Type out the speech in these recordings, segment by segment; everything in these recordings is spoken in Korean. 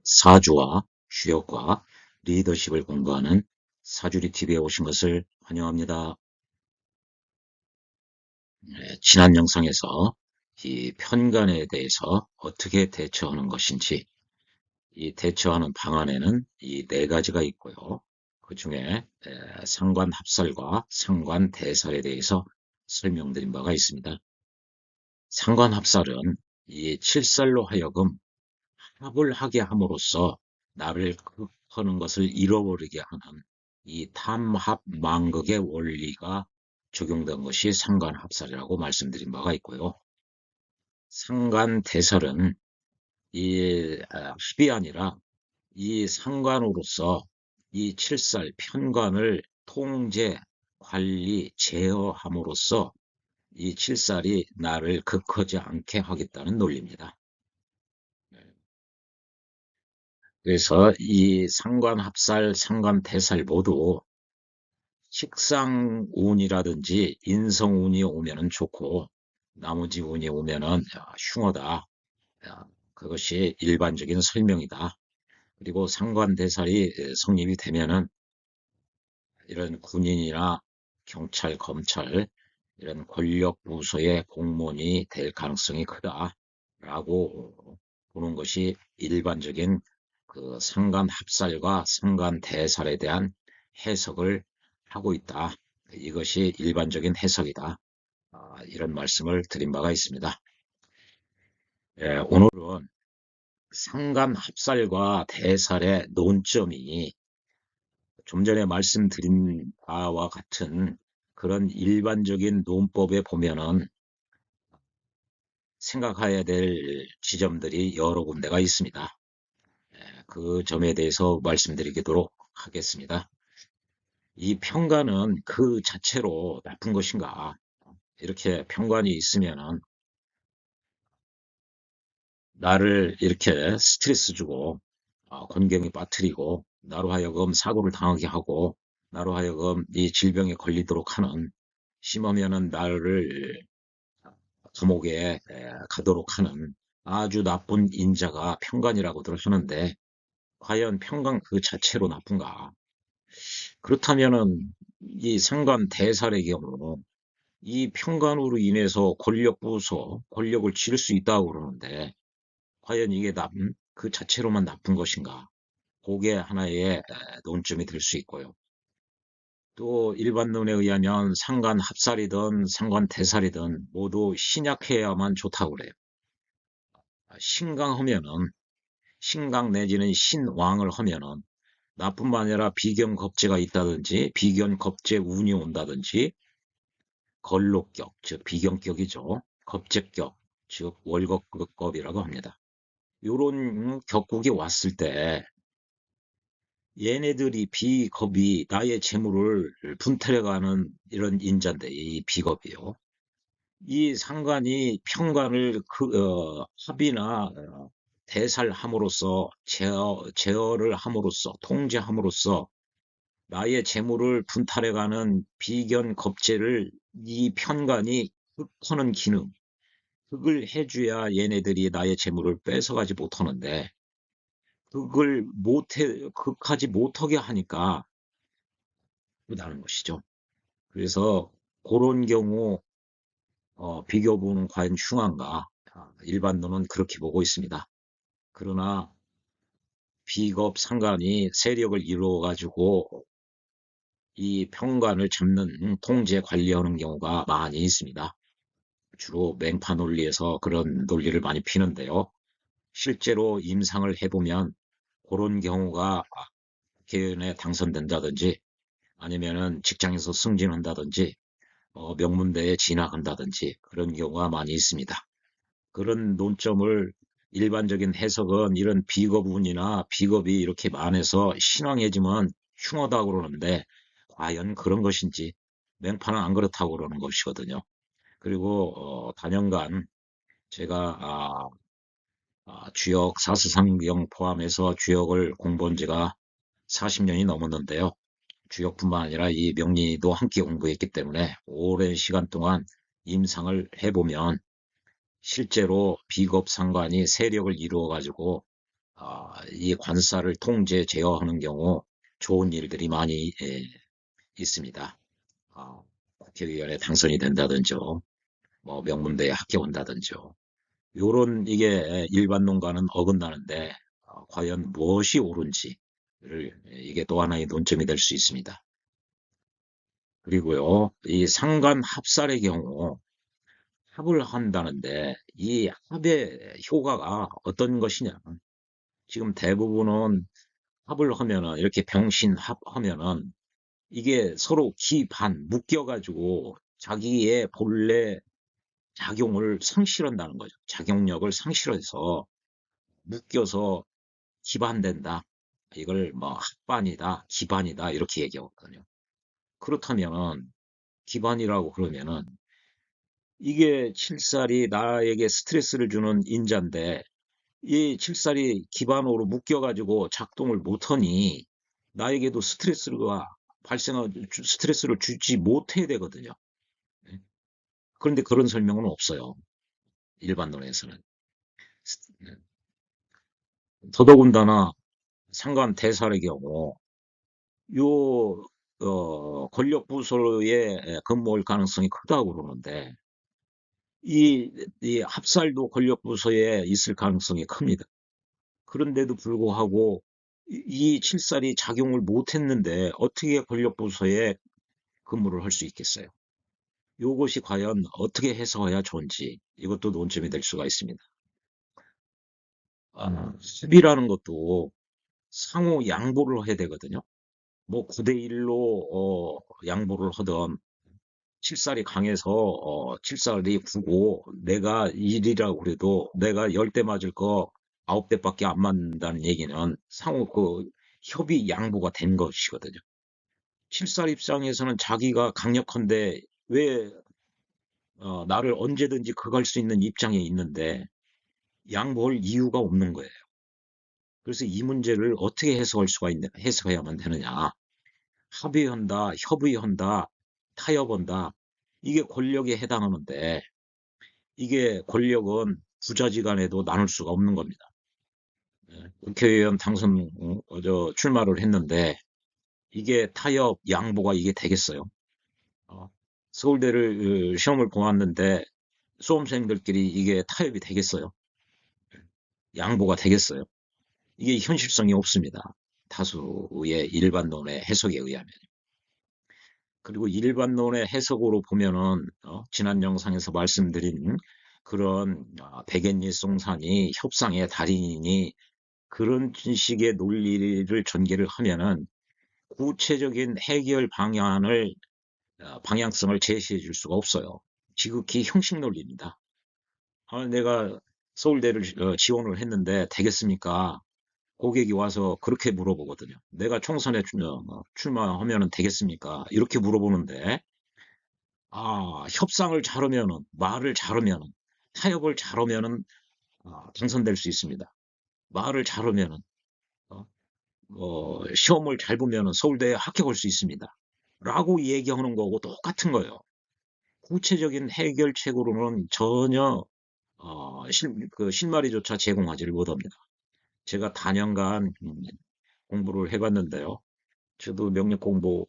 사주와 주역과 리더십을 공부하는 사주리 TV에 오신 것을 환영합니다. 지난 영상에서 이 편간에 대해서 어떻게 대처하는 것인지, 이 대처하는 방안에는 이 네 가지가 있고요. 그 중에 상관합살과 상관대살에 대해서 설명드린 바가 있습니다. 상관합살은 이 칠살로 하여금 합을 하게 함으로써 나를 극하는 것을 잃어버리게 하는 이 탐합망극의 원리가 적용된 것이 상관합살이라고 말씀드린 바가 있고요. 상관대살은 이 합이 아니라 이 상관으로서 이 칠살 편관을 통제, 관리, 제어함으로써 이 칠살이 나를 극하지 않게 하겠다는 논리입니다. 그래서 이 상관합살, 상관대살 모두 식상운이라든지 인성운이 오면은 좋고 나머지 운이 오면은 흉하다. 그것이 일반적인 설명이다. 그리고 상관대살이 성립이 되면은 이런 군인이나 경찰, 검찰 이런 권력 부서의 공무원이 될 가능성이 크다라고 보는 것이 일반적인 그 상관합살과 상관대살에 대한 해석을 하고 있다. 이것이 일반적인 해석이다. 이런 말씀을 드린 바가 있습니다. 오늘은 상관합살과 대살의 논점이 좀 전에 말씀드린 바와 같은 그런 일반적인 논법에 보면은 생각해야 될 지점들이 여러 군데가 있습니다. 그 점에 대해서 말씀드리도록 하겠습니다. 이 편관은 그 자체로 나쁜 것인가? 이렇게 편관이 있으면은 나를 이렇게 스트레스 주고 곤경에 빠뜨리고 나로 하여금 사고를 당하게 하고 나로 하여금 이 질병에 걸리도록 하는, 심하면은 나를 감옥에 가도록 하는 아주 나쁜 인자가 편관이라고들 하는데 과연 편관 그 자체로 나쁜가? 그렇다면은 이 상관 대살의 경우 이 편관으로 인해서 권력 부서, 권력을 쥘 수 있다고 그러는데 과연 이게 그 자체로만 나쁜 것인가? 그게 하나의 논점이 될 수 있고요. 또 일반론에 의하면 상관 합살이든 상관 대살이든 모두 신약해야만 좋다고 그래요. 신강하면은, 신강 내지는 신왕을 하면은 나뿐만 아니라 비견겁제가 있다든지 비견겁제 운이 온다든지 걸록격, 즉 비견격이죠. 겁제격, 즉 월겁급이라고 합니다. 요런 격국이 왔을 때 얘네들이 비겁이 나의 재물을 분탈해가는 이런 인자인데 이 비겁이요. 이 상관이 편관을 합의나 대살함으로써 제어를 함으로써 통제함으로써 나의 재물을 분탈해가는 비견 겁제를 이 편관이 흑하는 기능, 흑을 해줘야 얘네들이 나의 재물을 뺏어가지 못하는데 그걸 극하지 못하게 하니까 그다는 것이죠. 그래서 그런 경우 비교보는 과연 흉한가? 일반론은 그렇게 보고 있습니다. 그러나 비겁 상관이 세력을 이루어 가지고 이 편관을 잡는 통제 관리하는 경우가 많이 있습니다. 주로 맹파 논리에서 그런 논리를 많이 피는데요. 실제로 임상을 해보면 그런 경우가 국회의원에 당선된다든지 아니면은 직장에서 승진한다든지 명문대에 진학한다든지 그런 경우가 많이 있습니다. 그런 논점을 일반적인 해석은 이런 비겁운이나 비겁이 이렇게 많아서 신앙해지면 흉하다고 그러는데 과연 그런 것인지 맹파는 안 그렇다고 그러는 것이거든요. 그리고 단연간 제가 주역 사스상경 포함해서 주역을 공부한 지가 40년이 넘었는데요. 주역뿐만 아니라 이 명리도 함께 공부했기 때문에 오랜 시간 동안 임상을 해보면 실제로 비겁상관이 세력을 이루어 가지고 이 관사를 통제, 제어하는 경우 좋은 일들이 많이 있습니다. 국회의원에 당선이 된다든지요, 뭐 명문대에 합격한다든지요. 요런 이게 일반론과는 어긋나는데 과연 무엇이 옳은지를 이게 또 하나의 논점이 될 수 있습니다. 그리고요, 이 상관 합살의 경우 합을 한다는데 이 합의 효과가 어떤 것이냐? 지금 대부분은 합을 하면은 이렇게 병신합하면은 이게 서로 기반 묶여가지고 자기의 본래 작용을 상실한다는 거죠. 작용력을 상실해서 묶여서 기반된다. 이걸 뭐 합반이다, 기반이다 이렇게 얘기하거든요. 그렇다면은 기반이라고 그러면은 이게 칠살이 나에게 스트레스를 주는 인자인데 이 칠살이 기반으로 묶여가지고 작동을 못하니 나에게도 스트레스를 주지 못해야 되거든요. 네. 그런데 그런 설명은 없어요. 일반론에서는. 네. 더더군다나 상관 대살의 경우 요 권력 부서에 근무할 가능성이 크다고 그러는데 이, 이 합살도 권력 부서에 있을 가능성이 큽니다. 그런데도 불구하고 이 칠살이 작용을 못했는데 어떻게 권력 부서에 근무를 할 수 있겠어요? 이것이 과연 어떻게 해석해야 좋은지 이것도 논점이 될 수가 있습니다. 합의라는 것도 상호 양보를 해야 되거든요. 뭐 9대1로 양보를 하던 칠살이 강해서 칠살이 구고 내가 1이라고 그래도 내가 10대 맞을 거 9대밖에 안 맞는다는 얘기는 상호 협의 양보가 된 것이거든요. 칠살 입장에서는 자기가 강력한데 왜 나를 언제든지 그갈 수 있는 입장에 있는데 양보할 이유가 없는 거예요. 그래서 이 문제를 어떻게 해석해야만 되느냐. 합의한다, 협의한다, 타협한다. 이게 권력에 해당하는데 이게 권력은 부자지간에도 나눌 수가 없는 겁니다. 예, 국회의원 출마를 했는데 이게 타협, 양보가 이게 되겠어요? 어, 서울대를 시험을 보았는데 수험생들끼리 이게 타협이 되겠어요? 양보가 되겠어요? 이게 현실성이 없습니다. 다수의 일반론의 해석에 의하면. 그리고 일반론의 해석으로 보면은 지난 영상에서 말씀드린 그런 백엔리송산이 협상의 달인이니 그런 식의 논리를 전개를 하면은 구체적인 해결 방향성을 제시해 줄 수가 없어요. 지극히 형식 논리입니다. 내가 서울대를 지원을 했는데 되겠습니까? 고객이 와서 그렇게 물어보거든요. 내가 총선에 출마하면 되겠습니까? 이렇게 물어보는데 협상을 잘하면은, 말을 잘하면은, 타협을 잘하면은, 당선될 수 있습니다. 말을 잘하면은, 어, 시험을 잘 보면은 서울대에 합격할 수 있습니다. 라고 얘기하는 거고 똑같은 거예요. 구체적인 해결책으로는 전혀, 실마리조차 제공하지를 못합니다. 제가 다년간 공부를 해봤는데요. 저도 명력 공부,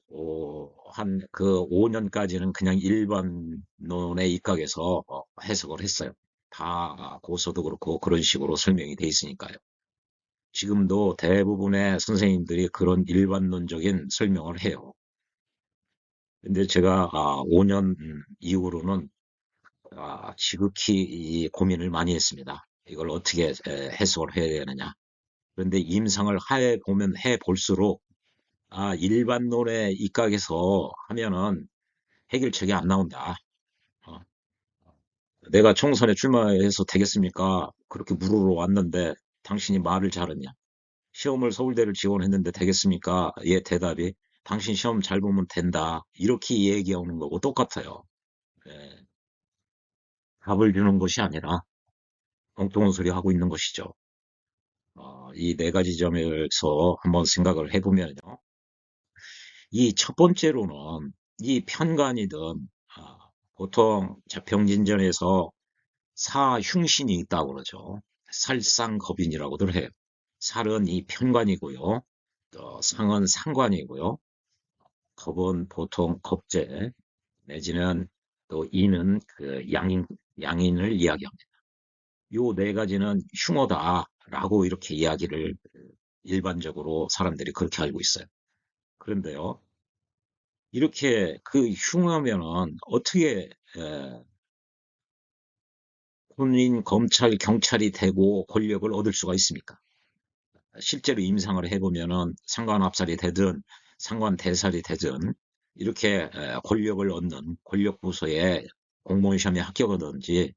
한 그 5년까지는 그냥 일반론에 입각해서 해석을 했어요. 다 고서도 그렇고 그런 식으로 설명이 돼 있으니까요. 지금도 대부분의 선생님들이 그런 일반론적인 설명을 해요. 근데 제가 5년 이후로는 지극히 이 고민을 많이 했습니다. 이걸 어떻게 해석을 해야 되느냐. 그런데 임상을 해 볼수록 일반론에 입각해서 하면은 해결책이 안 나온다. 어, 내가 총선에 출마해서 되겠습니까? 그렇게 물으러 왔는데 당신이 말을 잘했냐? 시험을 서울대를 지원했는데 되겠습니까? 예, 대답이 당신 시험 잘 보면 된다. 이렇게 얘기하는 거고 똑같아요. 예, 답을 주는 것이 아니라 엉뚱한 소리 하고 있는 것이죠. 이 네 가지 점에서 한번 생각을 해보면요. 이 첫 번째로는 이 편관이든 보통 자평진전에서 사흉신이 있다고 그러죠. 살상겁인이라고들 해요. 살은 이 편관이고요. 또 상은 상관이고요. 겁은 보통 겁제 내지는 또 인은 그 양인을 이야기합니다. 요 네 가지는 흉어다라고 이렇게 이야기를 일반적으로 사람들이 그렇게 알고 있어요. 그런데요, 이렇게 그 흉하면은 어떻게 군인, 검찰, 경찰이 되고 권력을 얻을 수가 있습니까? 실제로 임상을 해보면은 상관 압살이 되든 상관 대살이 되든 이렇게 권력을 얻는 권력 부서에 공무원 시험에 합격하든지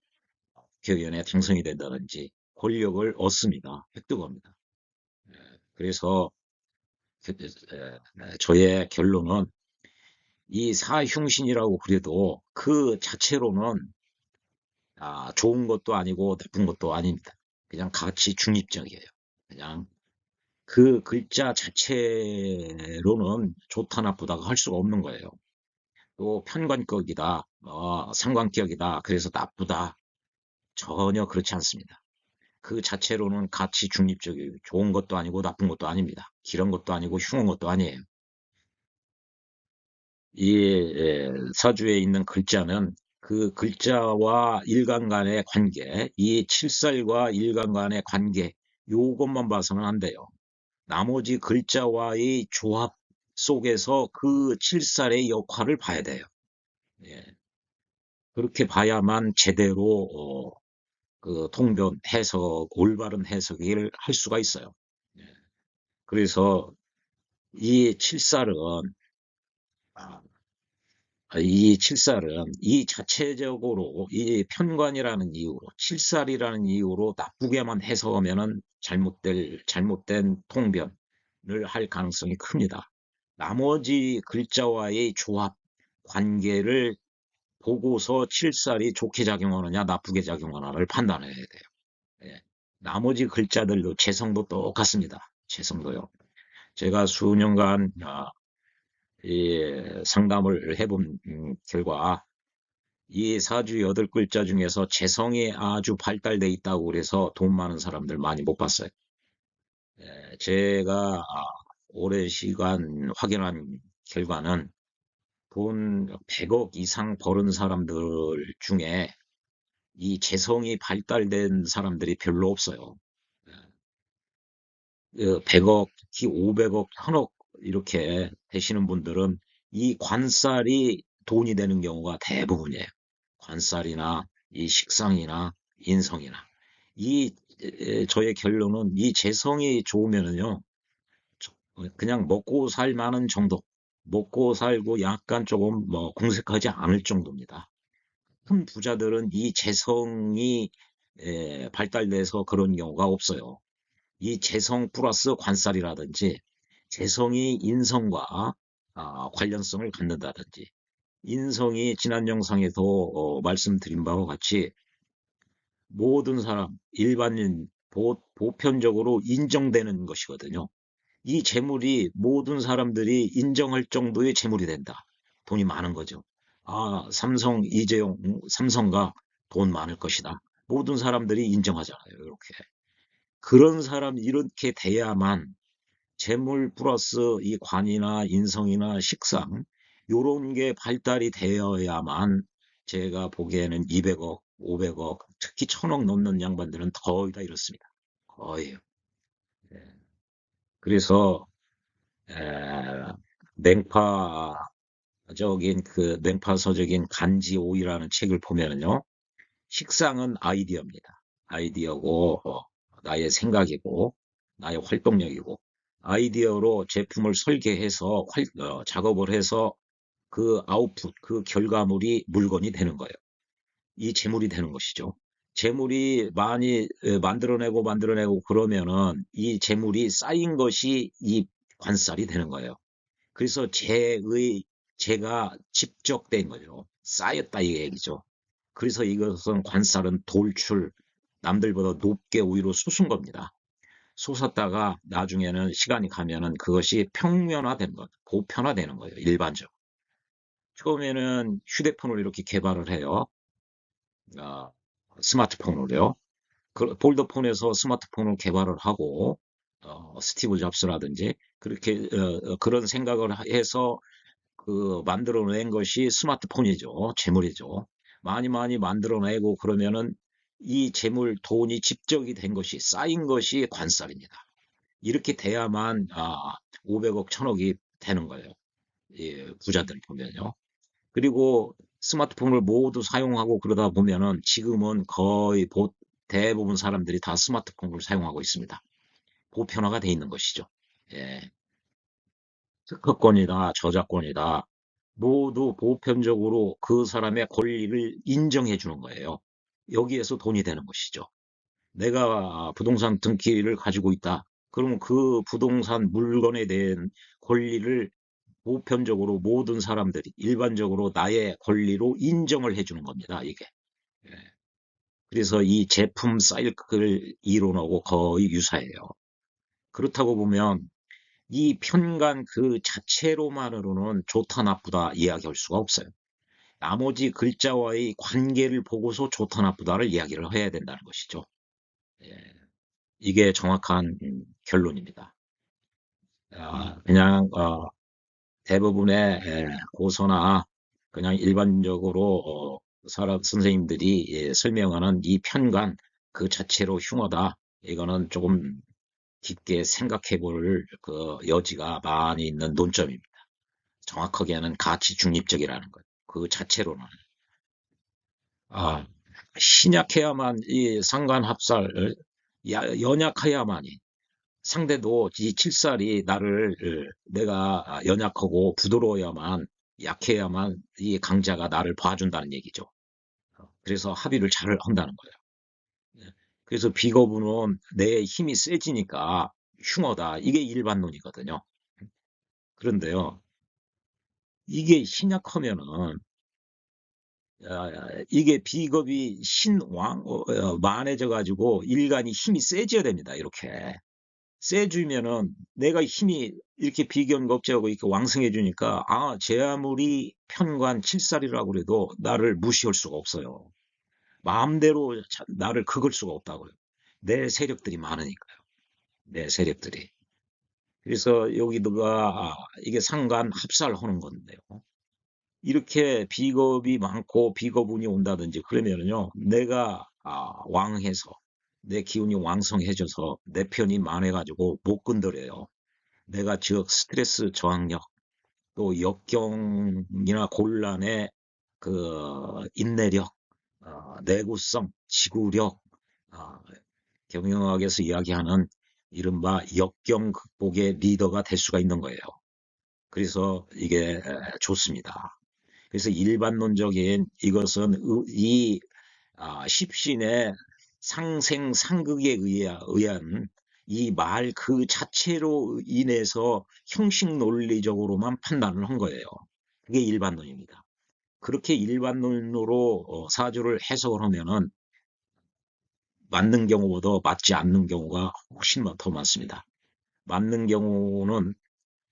국회의원에 당선이 된다든지 권력을 얻습니다. 획득합니다. 그래서 저의 결론은 이 사흉신이라고 그래도 그 자체로는 좋은 것도 아니고 나쁜 것도 아닙니다. 그냥 가치 중립적이에요. 그냥 그 글자 자체로는 좋다 나쁘다가 할 수가 없는 거예요. 또 편관격이다, 상관격이다, 그래서 나쁘다. 전혀 그렇지 않습니다. 그 자체로는 가치 중립적이에요. 좋은 것도 아니고 나쁜 것도 아닙니다. 기른 것도 아니고 흉한 것도 아니에요. 이 사주에 있는 글자는 그 글자와 일간 간의 관계, 이 칠살과 일간 간의 관계, 요것만 봐서는 안 돼요. 나머지 글자와의 조합 속에서 그 칠살의 역할을 봐야 돼요. 예. 그렇게 봐야만 제대로 그 통변, 해석, 올바른 해석을 할 수가 있어요. 예. 그래서 이 칠살은 아, 이 칠살은 이 자체적으로 이 편관이라는 이유로 칠살이라는 이유로 나쁘게만 해석하면은 잘못된 통변을 할 가능성이 큽니다. 나머지 글자와의 조합, 관계를 보고서 칠살이 좋게 작용하느냐 나쁘게 작용하느냐를 판단해야 돼요. 예. 나머지 글자들도 재성도 똑같습니다. 재성도요. 제가 수년간 이 상담을 해본 결과 이 사주 8글자 중에서 재성이 아주 발달돼 있다고 그래서 돈 많은 사람들 많이 못 봤어요. 제가 오랜 시간 확인한 결과는 돈 100억 이상 버는 사람들 중에 이 재성이 발달된 사람들이 별로 없어요. 100억, 특히 500억, 1000억 이렇게 되시는 분들은 이 관살이 돈이 되는 경우가 대부분이에요. 관살이나 이 식상이나 인성이나. 이 저의 결론은 이 재성이 좋으면은요, 그냥 먹고 살 만한 정도. 먹고 살고 약간 조금 뭐 궁색하지 않을 정도입니다. 큰 부자들은 이 재성이 발달돼서 그런 경우가 없어요. 이 재성 플러스 관살이라든지 재성이 인성과 관련성을 갖는다든지 인성이 지난 영상에서 말씀드린 바와 같이 모든 사람, 일반인, 보편적으로 인정되는 것이거든요. 이 재물이 모든 사람들이 인정할 정도의 재물이 된다. 돈이 많은 거죠. 삼성, 이재용, 삼성가 돈 많을 것이다. 모든 사람들이 인정하잖아요. 이렇게. 그런 사람 이렇게 돼야만 재물 플러스 이 관이나 인성이나 식상 요런 게 발달이 되어야만 제가 보기에는 200억, 500억, 특히 1000억 넘는 양반들은 거의 다 이렇습니다. 거의. 예. 그래서 에, 냉파서적인 간지오이라는 책을 보면은요. 식상은 아이디어입니다. 아이디어고 나의 생각이고 나의 활동력이고 아이디어로 제품을 설계해서 작업을 해서 그 아웃풋, 그 결과물이 물건이 되는 거예요. 이 재물이 되는 것이죠. 재물이 많이 만들어내고 그러면은 이 재물이 쌓인 것이 이 관살이 되는 거예요. 그래서 제가 집적된 거죠. 쌓였다 이 얘기죠. 그래서 이것은 관살은 돌출, 남들보다 높게 오히려 솟은 겁니다. 솟았다가 나중에는 시간이 가면은 그것이 평면화된 것, 보편화되는 거예요. 일반적으로. 처음에는 휴대폰을 이렇게 개발을 해요. 어, 스마트폰으로요. 폴더폰에서 스마트폰을 개발을 하고 스티브 잡스라든지 그렇게 그런 생각을 해서 만들어낸 것이 스마트폰이죠. 재물이죠. 많이 많이 만들어내고 그러면은 이 재물, 돈이 집적이 된 것이 쌓인 것이 관살입니다. 이렇게 돼야만 500억, 1000억이 되는 거예요. 부자들 보면요. 그리고 스마트폰을 모두 사용하고 그러다 보면은 지금은 거의 대부분 사람들이 다 스마트폰을 사용하고 있습니다. 보편화가 돼 있는 것이죠. 예. 특허권이다, 저작권이다, 모두 보편적으로 그 사람의 권리를 인정해 주는 거예요. 여기에서 돈이 되는 것이죠. 내가 부동산 등기를 가지고 있다. 그러면 그 부동산 물건에 대한 권리를 보편적으로 모든 사람들이 일반적으로 나의 권리로 인정을 해주는 겁니다. 이게. 예. 그래서 이 제품 사이클 이론하고 거의 유사해요. 그렇다고 보면 이 편관 그 자체로만으로는 좋다 나쁘다 이야기할 수가 없어요. 나머지 글자와의 관계를 보고서 좋다 나쁘다를 이야기를 해야 된다는 것이죠. 예, 이게 정확한 결론입니다. 그냥 대부분의 고서나 그냥 일반적으로 사람 선생님들이 설명하는 이 편관 그 자체로 흉하다. 이거는 조금 깊게 생각해 볼 그 여지가 많이 있는 논점입니다. 정확하게는 가치 중립적이라는 것. 그 자체로는. 아, 신약해야만 이 상관합살, 연약해야만이 상대도 이 칠살이 내가 연약하고 부드러워야만 약해야만 이 강자가 나를 봐준다는 얘기죠. 그래서 합의를 잘 한다는 거예요. 예. 그래서 비거부는 내 힘이 세지니까 흉하다. 이게 일반론이거든요. 그런데요, 이게 신약하면은 이게 비겁이 만해져 가지고 일간이 힘이 세져야 됩니다. 이렇게 세주면은 내가 힘이 이렇게 비견겁제하고 이렇게 왕성해주니까 제 아무리 편관 칠살이라고 그래도 나를 무시할 수가 없어요. 마음대로 나를 긁을 수가 없다고요. 내 세력들이 많으니까요. 내 세력들이. 그래서 여기다가 이게 상관 합살하는 건데요. 이렇게 비겁이 많고 비거분이 온다든지 그러면은요, 내가 왕해서 내 기운이 왕성해져서 내 편이 많아가지고 못 건드려요. 내가 즉 스트레스 저항력, 또 역경이나 곤란의 인내력, 내구성, 지구력, 어, 경영학에서 이야기하는 이른바 역경 극복의 리더가 될 수가 있는 거예요. 그래서 이게 좋습니다. 그래서 일반론적인 이것은 십신의 상생상극에 의한 이 말 그 자체로 인해서 형식 논리적으로만 판단을 한 거예요. 그게 일반론입니다. 그렇게 일반론으로 사주를 해석을 하면은 맞는 경우보다 맞지 않는 경우가 훨씬 더 많습니다. 맞는 경우는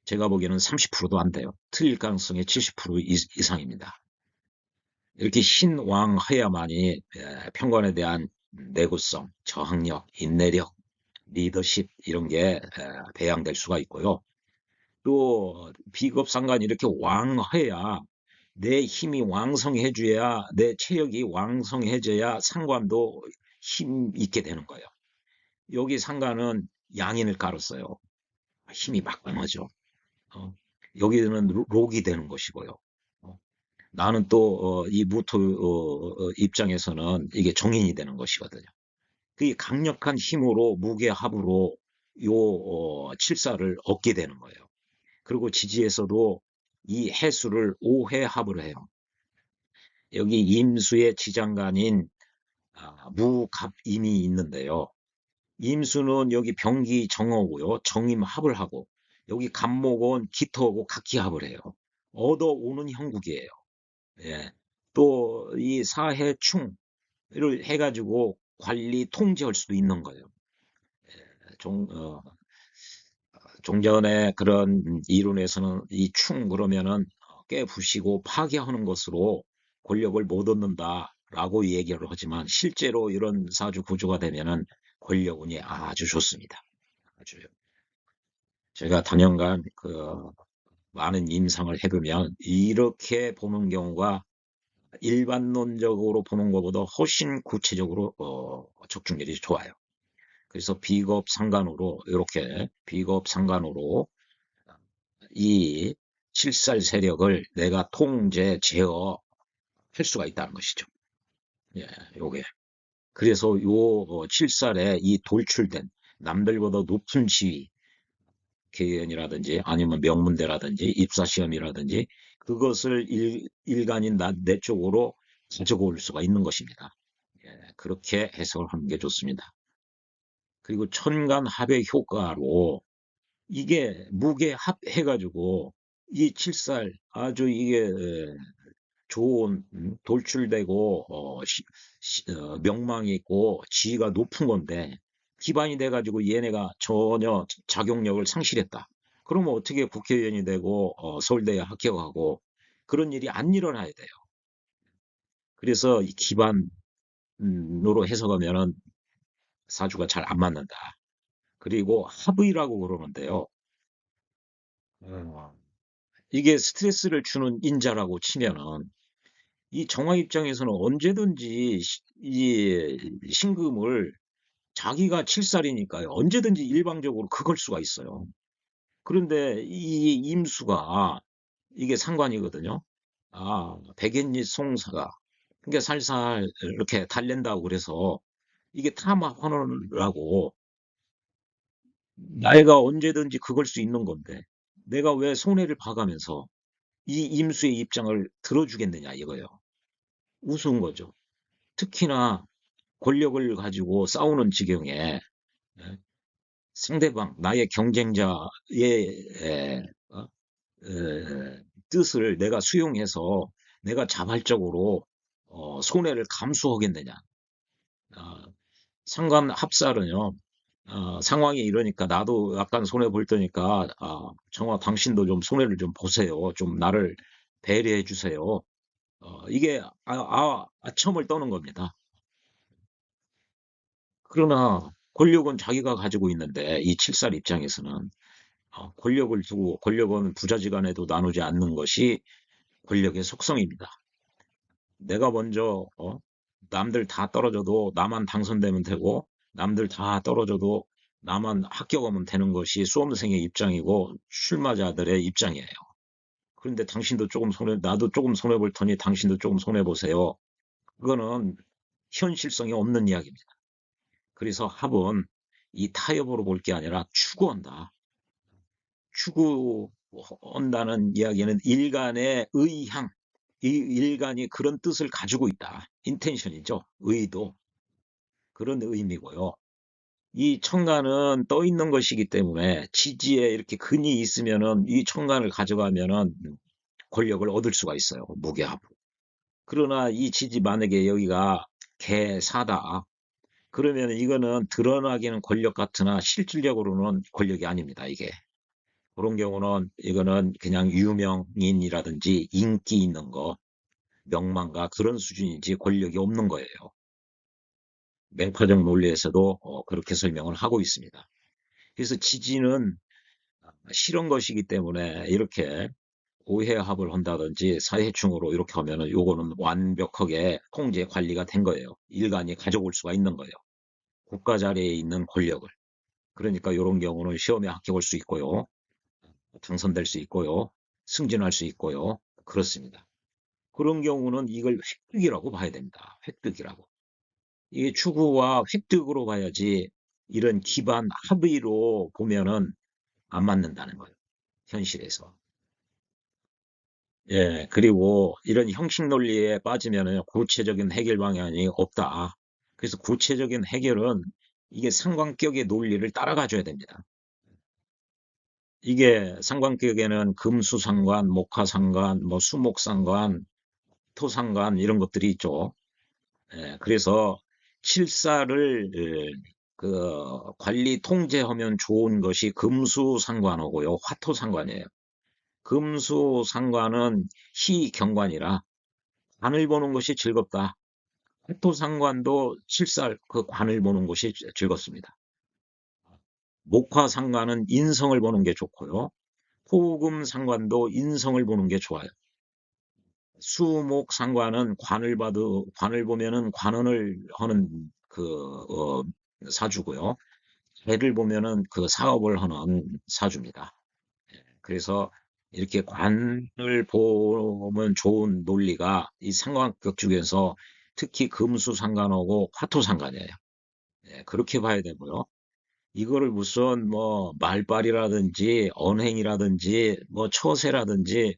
제가 보기에는 30%도 안 돼요. 틀릴 가능성이 70% 이상입니다. 이렇게 신왕해야만이 평관에 대한 내구성, 저항력, 인내력, 리더십 이런 게 배양될 수가 있고요. 또 비겁상관 이렇게 왕해야 내 힘이 왕성해져야 내 체력이 왕성해져야 상관도 힘 있게 되는 거예요. 여기 상관은 양인을 깔았어요. 힘이 막 강하죠. 어, 여기는 록이 되는 것이고요. 어, 나는 또 이 무토 입장에서는 이게 정인이 되는 것이거든요. 그 강력한 힘으로 무게합으로 칠사를 얻게 되는 거예요. 그리고 지지에서도 이 해수를 5해 합을 해요. 여기 임수의 지장간인 무갑임이 있는데요. 임수는 여기 병기 정어고요. 정임합을 하고 여기 갑목은 기토하고 각기합을 해요. 얻어오는 형국이에요. 예. 또 이 사해충을 해가지고 관리 통제할 수도 있는 거예요. 종, 어, 종전의 그런 이론에서는 이 충 그러면은 깨부시고 파괴하는 것으로 권력을 못 얻는다라고 얘기를 하지만 실제로 이런 사주 구조가 되면은 권력운이 아주 좋습니다. 아주 제가 단연간 많은 임상을 해보면 이렇게 보는 경우가 일반론적으로 보는 것보다 훨씬 구체적으로 적중률이 좋아요. 그래서 비겁 상간으로 이렇게 비겁 상간으로 이 칠살 세력을 내가 통제 제어할 수가 있다는 것이죠. 예, 요게. 그래서 요 칠살에 이 돌출된 남들보다 높은 지위, 개연이라든지 아니면 명문대라든지 입사시험이라든지 그것을 일간인 내 쪽으로 가지고 올 수가 있는 것입니다. 예, 그렇게 해석을 하는 게 좋습니다. 그리고 천간 합의 효과로 이게 무게 합해가지고 이 칠살 아주 이게 좋은 돌출되고 명망이 있고 지위가 높은 건데 기반이 돼가지고 얘네가 전혀 작용력을 상실했다. 그러면 어떻게 국회의원이 되고 서울대에 합격하고 그런 일이 안 일어나야 돼요. 그래서 이 기반으로 해석하면은 사주가 잘 안 맞는다. 그리고 합의라고 그러는데요. 어, 이게 스트레스를 주는 인자라고 치면은 이 정화 입장에서는 언제든지 이 신금을 자기가 칠살이니까요. 언제든지 일방적으로 긁을 수가 있어요. 그런데 이 임수가 이게 상관이거든요. 백엔리 송사가 그러니까 살살 이렇게 달랜다고 그래서 이게 타마 환원이라고 내가 언제든지 그걸 수 있는 건데 내가 왜 손해를 봐가면서 이 임수의 입장을 들어주겠느냐 이거예요. 우스운 거죠. 특히나 권력을 가지고 싸우는 지경에 예, 상대방 나의 경쟁자의 뜻을 내가 수용해서 내가 자발적으로 손해를 감수하겠느냐. 아, 상관 합살은요. 상황이 이러니까 나도 약간 손해 볼 테니까 정화 당신도 좀 손해를 좀 보세요. 좀 나를 배려해 주세요. 이게 아첨을 떠는 겁니다. 그러나 권력은 자기가 가지고 있는데 이 칠살 입장에서는 권력을 두고 권력은 부자지간에도 나누지 않는 것이 권력의 속성입니다. 내가 먼저 남들 다 떨어져도 나만 당선되면 되고 남들 다 떨어져도 나만 합격하면 되는 것이 수험생의 입장이고 출마자들의 입장이에요. 그런데 당신도 조금 나도 조금 손해 볼 테니 당신도 조금 손해 보세요. 그거는 현실성이 없는 이야기입니다. 그래서 합은 이 타협으로 볼 게 아니라 추구한다. 추구한다는 이야기는 일간의 의향, 이 일간이 그런 뜻을 가지고 있다. 인텐션이죠. 의도. 그런 의미고요. 이 천간은 떠 있는 것이기 때문에 지지에 이렇게 근이 있으면은 이 천간을 가져가면은 권력을 얻을 수가 있어요. 무게합. 그러나 이 지지 만약에 여기가 개사다. 그러면 이거는 드러나기는 권력 같으나 실질적으로는 권력이 아닙니다. 이게. 그런 경우는 이거는 그냥 유명인이라든지 인기 있는 거, 명망가 그런 수준이지 권력이 없는 거예요. 매파적 논리에서도 그렇게 설명을 하고 있습니다. 그래서 지지는 실현 것이기 때문에 이렇게 오해합을 한다든지 사회충으로 이렇게 하면은 요거는 완벽하게 통제 관리가 된 거예요. 일간이 가져올 수가 있는 거예요. 국가 자리에 있는 권력을. 그러니까 이런 경우는 시험에 합격할 수 있고요. 당선될 수 있고요. 승진할 수 있고요. 그렇습니다. 그런 경우는 이걸 획득이라고 봐야 됩니다. 획득이라고. 이게 추구와 획득으로 봐야지 이런 기반 합의로 보면은 안 맞는다는 거예요. 현실에서. 예, 그리고 이런 형식 논리에 빠지면은 구체적인 해결 방안이 없다. 그래서 구체적인 해결은 이게 상관격의 논리를 따라가 줘야 됩니다. 이게 상관격에는 금수상관, 목화상관, 뭐 수목상관, 토상관 이런 것들이 있죠. 예, 그래서 칠사를 관리 통제하면 좋은 것이 금수상관하고요, 화토상관이에요. 금수상관은 희경관이라 관을 보는 것이 즐겁다. 화토상관도 칠살 그 관을 보는 것이 즐겁습니다. 목화상관은 인성을 보는 게 좋고요. 호금상관도 인성을 보는 게 좋아요. 수목상관은 관을 보면은 관원을 하는 사주고요. 해를 보면은 그 사업을 하는 사주입니다. 그래서 이렇게 관을 보면 좋은 논리가 이 상관격 중에서 특히 금수상관하고 화토상관이에요. 예, 그렇게 봐야 되고요. 이거를 무슨 뭐 말발이라든지 언행이라든지 뭐 처세라든지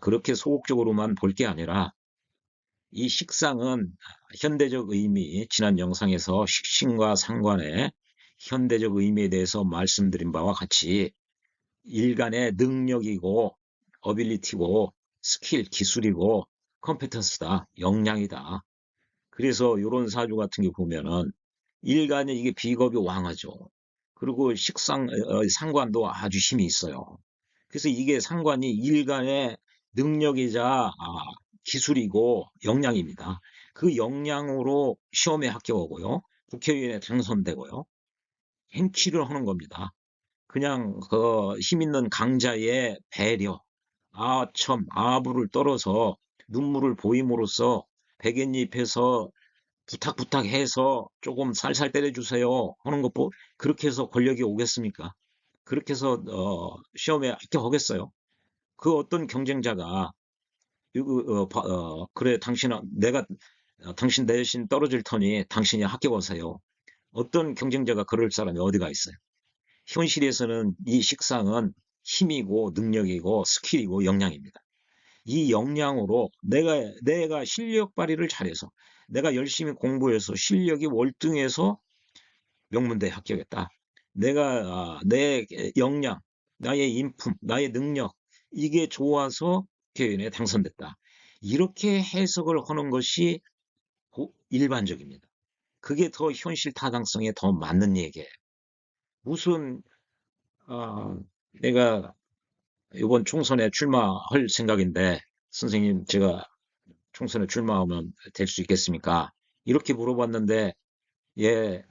그렇게 소극적으로만 볼 게 아니라 이 식상은 현대적 의미, 지난 영상에서 식신과 상관의 현대적 의미에 대해서 말씀드린 바와 같이 일간의 능력이고 어빌리티고 스킬, 기술이고 컴peten스다, 역량이다. 그래서 이런 사주 같은 게 보면은 일간에 이게 비겁이 왕하죠. 그리고 상관도 아주 힘이 있어요. 그래서 이게 상관이 일간의 능력이자 기술이고 역량입니다. 그 역량으로 시험에 합격하고요. 국회의원에 당선되고요. 행치를 하는 겁니다. 그냥 그 힘 있는 강자의 배려, 아부를 떨어서 눈물을 보임으로써 백엔잎에서 부탁부탁해서 조금 살살 때려주세요 하는 것보 그렇게 해서 권력이 오겠습니까? 그렇게 해서 시험에 합격하겠어요? 그 어떤 경쟁자가 그래 당신 대신 떨어질 터니 당신이 합격하세요. 어떤 경쟁자가 그럴 사람이 어디가 있어요? 현실에서는 이 식상은 힘이고 능력이고 스킬이고 역량입니다. 이 역량으로 내가 실력 발휘를 잘해서 내가 열심히 공부해서 실력이 월등해서 명문대에 합격했다. 내 역량, 나의 인품, 나의 능력 이게 좋아서 국회의원에 당선됐다. 이렇게 해석을 하는 것이 일반적입니다. 그게 더 현실 타당성에 더 맞는 얘기예요. 무슨 내가 이번 총선에 출마할 생각인데 선생님 제가 총선에 출마하면 될 수 있겠습니까? 이렇게 물어봤는데 예,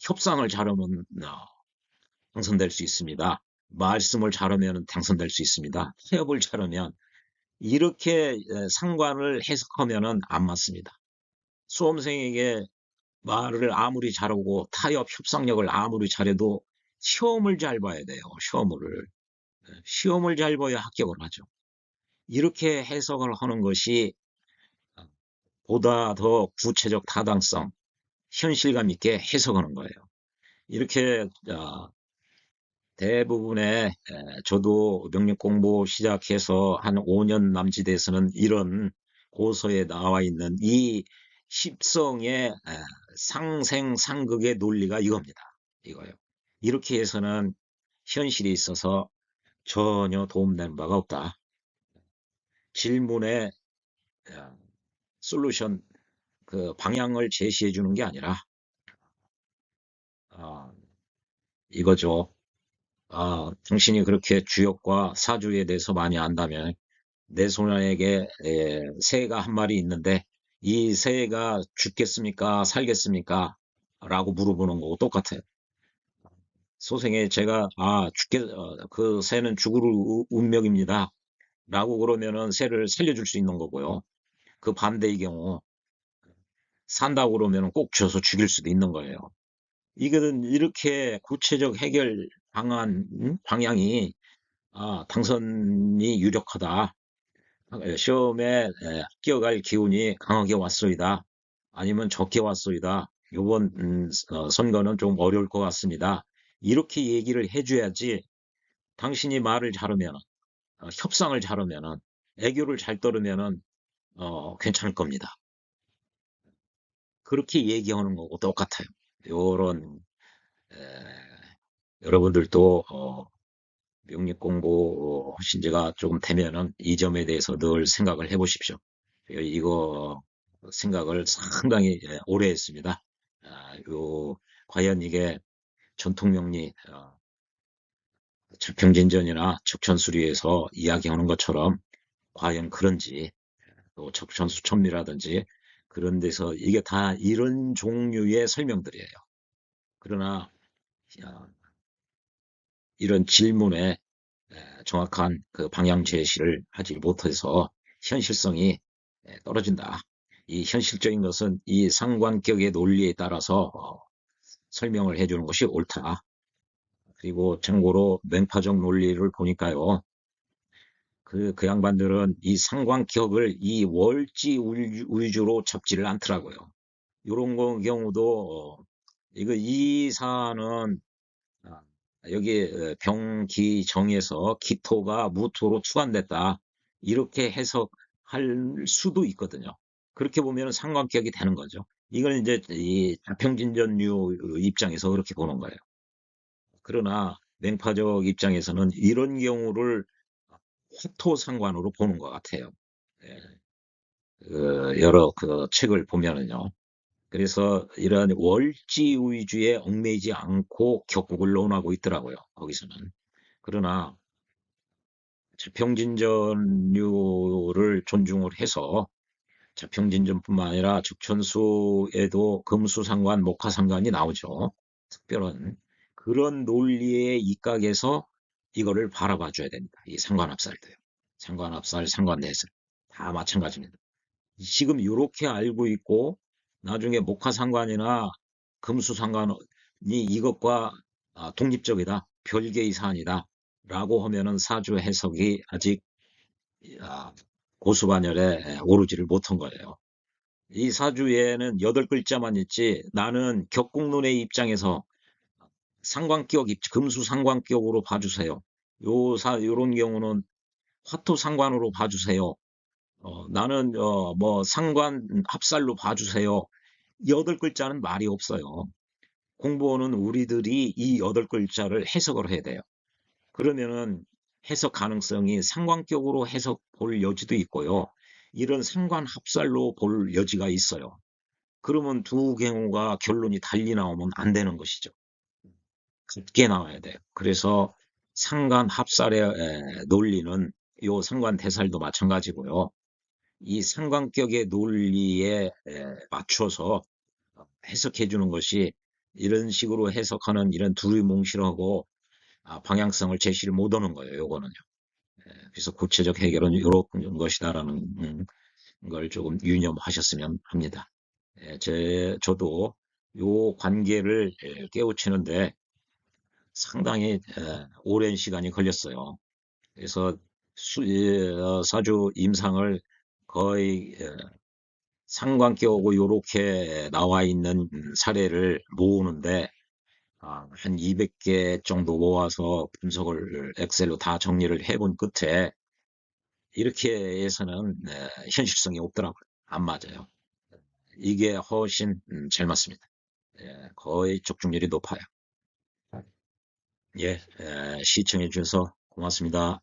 협상을 잘하면 당선될 수 있습니다. 말씀을 잘하면 당선될 수 있습니다. 타협을 잘하면 이렇게 상관을 해석하면 안 맞습니다. 수험생에게 말을 아무리 잘하고 타협 협상력을 아무리 잘해도 시험을 잘 봐야 돼요. 시험을 잘 봐야 합격을 하죠. 이렇게 해석을 하는 것이 보다 더 구체적 타당성, 현실감 있게 해석하는 거예요. 이렇게 대부분의 저도 명리 공부 시작해서 한 5년 남짓에서는 이런 고서에 나와 있는 이 십성의 상생상극의 논리가 이겁니다. 이거요. 이렇게 해서는 현실에 있어서 전혀 도움되는 바가 없다. 질문의 솔루션, 그 방향을 제시해 주는 게 아니라 어, 이거죠. 당신이 그렇게 주역과 사주에 대해서 많이 안다면 내 손에게 새가 한 마리 있는데 이 새가 죽겠습니까? 살겠습니까? 라고 물어보는 거고 똑같아요. 소생에 제가 그 새는 죽을 운명입니다. 라고 그러면은 새를 살려줄 수 있는 거고요. 그 반대의 경우 산다고 그러면 꼭 쥐어서 죽일 수도 있는 거예요. 이거는 이렇게 구체적 해결 방향이 당선이 유력하다. 시험에 합격할 기운이 강하게 왔소이다. 아니면 적게 왔소이다. 이번 선거는 좀 어려울 것 같습니다. 이렇게 얘기를 해줘야지 당신이 말을 잘하면, 협상을 잘하면, 애교를 잘 떨으면 괜찮을 겁니다. 그렇게 얘기하는 거고 똑같아요. 요런 여러분들도 명리 공부하신 지가 조금 되면은 이 점에 대해서 늘 생각을 해보십시오. 이거 생각을 상당히 오래 했습니다. 과연 이게 전통명리 척평진전이나 척천수리에서 이야기하는 것처럼 과연 그런지 또 척천수천미라든지 그런 데서 이게 다 이런 종류의 설명들이에요. 그러나 어, 이런 질문에 정확한 그 방향 제시를 하지 못해서 현실성이 떨어진다. 이 현실적인 것은 이 상관격의 논리에 따라서 설명을 해주는 것이 옳다. 그리고 참고로 맹파적 논리를 보니까요. 그 양반들은 이 상관격을 이 월지 위주로 잡지를 않더라고요. 이런 경우도 이거 이 사안은 아, 여기 병기정에서 기토가 무토로 추간됐다. 이렇게 해석할 수도 있거든요. 그렇게 보면 상관격이 되는 거죠. 이걸 이제 이 자평진전류 입장에서 그렇게 보는 거예요. 그러나 맹파적 입장에서는 이런 경우를 화토 상관으로 보는 것 같아요. 예, 여러 그 책을 보면은요. 그래서 이런 월지 위주에 얽매이지 않고 격국을 논하고 있더라고요. 거기서는. 그러나 자평진전류를 존중을 해서 자평진전뿐만 아니라 적천수에도 금수상관, 목화상관이 나오죠. 특별한 그런 논리에 입각해서 이거를 바라봐 줘야 됩니다. 이 상관합살도요. 상관합살, 상관대설 다 마찬가지입니다. 지금 이렇게 알고 있고 나중에 목화상관이나 금수상관이 이것과 독립적이다, 별개의 사안이다 라고 하면은 사주 해석이 아직 아, 고수반열에 오르지를 못한 거예요. 이 사주에는 8글자만 있지 나는 격국론의 입장에서 상관격, 금수 상관격으로 봐주세요. 요런 경우는 화토 상관으로 봐주세요. 나는 뭐 상관 합살로 봐주세요. 8글자는 말이 없어요. 공부하는 우리들이 이 8글자를 해석을 해야 돼요. 그러면은 해석 가능성이 상관격으로 해석 볼 여지도 있고요. 이런 상관 합살로 볼 여지가 있어요. 그러면 두 경우가 결론이 달리 나오면 안 되는 것이죠. 같게 나와야 돼요. 그래서 상관 합살의 논리는 요 상관 대살도 마찬가지고요. 이 상관격의 논리에 맞춰서 해석해 주는 것이 이런 식으로 해석하는 이런 두리뭉실하고 방향성을 제시를 못 하는 거예요. 요거는요. 그래서 구체적 해결은 이런 것이다라는 걸 조금 유념하셨으면 합니다. 저도 요 관계를 깨우치는데 상당히 오랜 시간이 걸렸어요. 그래서 사주 임상을 거의 상관격하고 요렇게 나와 있는 사례를 모으는데 한 200개 정도 모아서 분석을 엑셀로 다 정리를 해본 끝에 이렇게 해서는 현실성이 없더라고요. 안 맞아요. 이게 훨씬 잘 맞습니다. 거의 적중률이 높아요. 예, 시청해 주셔서 고맙습니다.